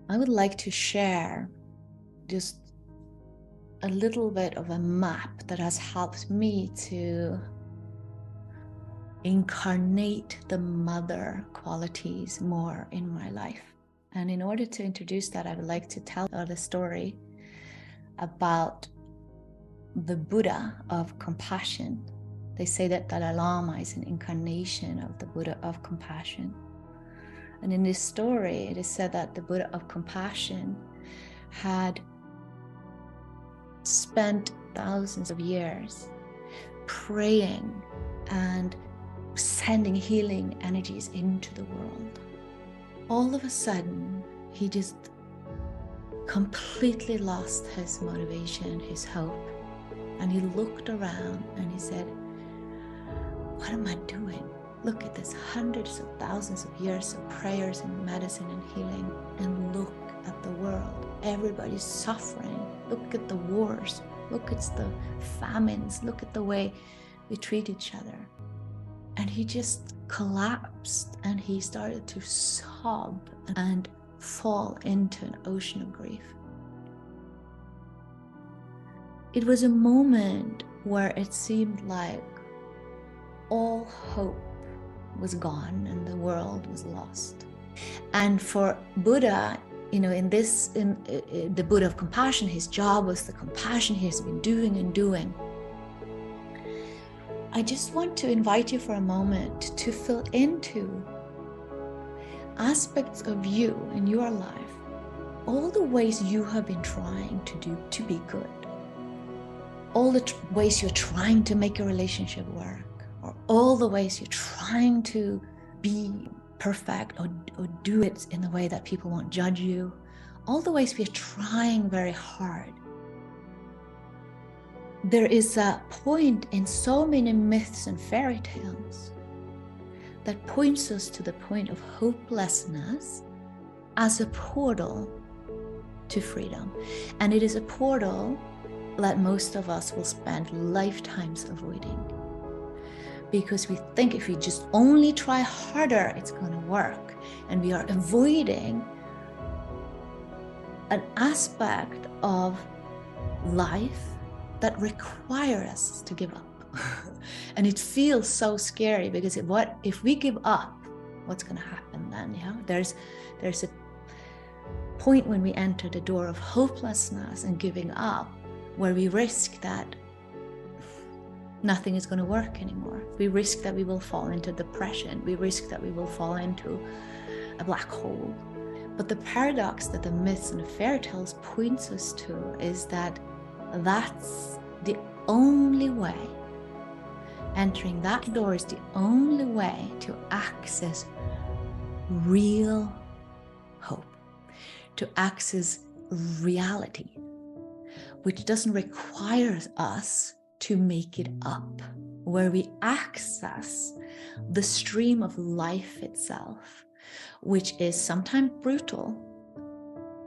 I would like to share just a little bit of a map that has helped me to incarnate the mother qualities more in my life. And in order to introduce that, I would like to tell the story about the Buddha of compassion. They say that Dalai Lama is an incarnation of the Buddha of compassion. And in this story, it is said that the Buddha of compassion had spent thousands of years praying and sending healing energies into the world. All of a sudden, he just completely lost his motivation, his hope. And he looked around and he said, what am I doing? Look at this, hundreds of thousands of years of prayers and medicine and healing, and look at the world. Everybody's suffering. Look at the wars. Look at the famines. Look at the way we treat each other. And he just collapsed and he started to sob and fall into an ocean of grief. It was a moment where it seemed like all hope was gone and the world was lost. And for Buddha, in the Buddha of compassion, his job was the compassion he has been doing and doing. I just want to invite you for a moment to fill into aspects of you in your life, all the ways you have been trying to do to be good, all the ways you're trying to make a relationship work, or all the ways you're trying to be perfect or do it in a way that people won't judge you, all the ways we're trying very hard. There is a point in so many myths and fairy tales that points us to the point of hopelessness as a portal to freedom. And it is a portal that most of us will spend lifetimes avoiding. Because we think if we just only try harder, it's going to work. And we are avoiding an aspect of life that requires us to give up. And it feels so scary because if we give up, what's going to happen then? Yeah, there's a point when we enter the door of hopelessness and giving up, where we risk that nothing is going to work anymore. We risk that we will fall into depression. We risk that we will fall into a black hole. But the paradox that the myths and the fairy tales points us to is that that's the only way. Entering that door is the only way to access real hope, to access reality, which doesn't require us to make it up, where we access the stream of life itself, which is sometimes brutal,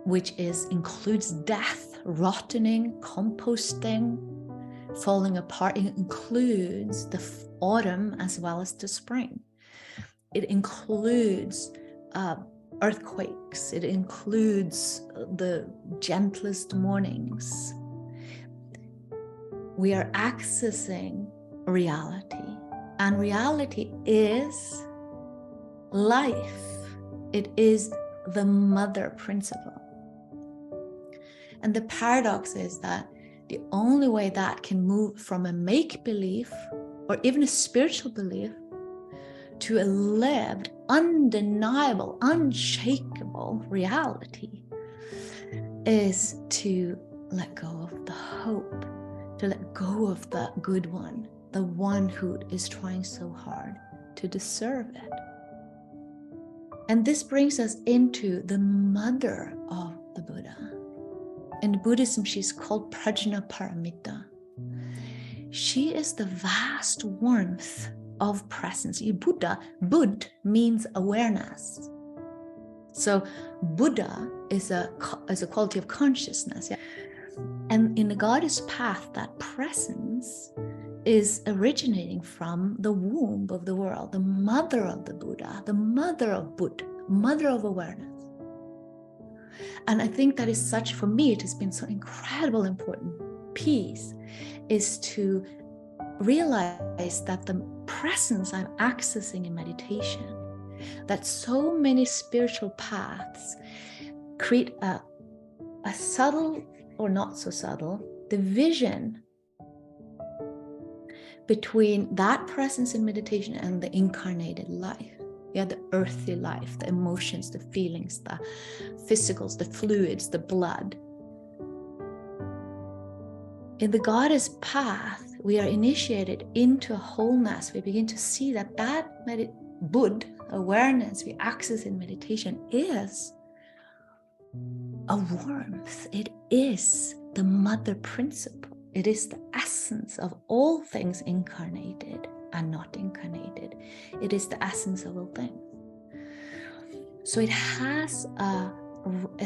which includes death, rotting, composting, falling apart. It includes the autumn as well as the spring. It includes earthquakes. It includes the gentlest mornings. We are accessing reality, and reality is life. It is the mother principle. And the paradox is that the only way that can move from a make-believe or even a spiritual belief to a lived, undeniable, unshakable reality is to let go of the hope, to let go of the good one, the one who is trying so hard to deserve it. And this brings us into the mother of the Buddha. In Buddhism, she's called Prajna Paramita. She is the vast warmth of presence. Bud means awareness. So Buddha is a quality of consciousness. Yeah? And in the goddess path, that presence is originating from the womb of the world, the mother of the Buddha, the mother of Bud, mother of awareness. And I think that is such, for me, it has been so incredible important piece, is to realize that the presence I'm accessing in meditation, that so many spiritual paths create a subtle or not so subtle division between that presence in meditation and the incarnated life. Yeah, the earthly life, the emotions, the feelings, the physicals, the fluids, the blood. In the goddess path, we are initiated into a wholeness. We begin to see that Bud awareness we access in meditation is a warmth. It is the mother principle. It is the essence of all things incarnated and not incarnated. It is the essence of all things. So it has a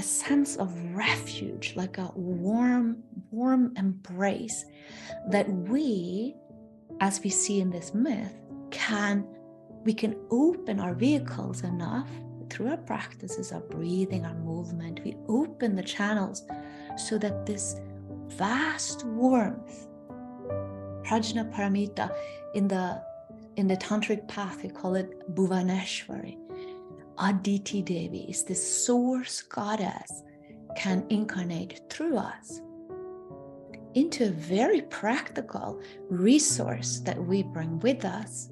sense of refuge, like a warm embrace that we, as we see in this myth, we can open our vehicles enough through our practices, our breathing, our movement. We open the channels so that this vast warmth, prajna paramita, in the tantric path, we call it Bhuvaneshwari. Aditi Devi is this source goddess, can incarnate through us into a very practical resource that we bring with us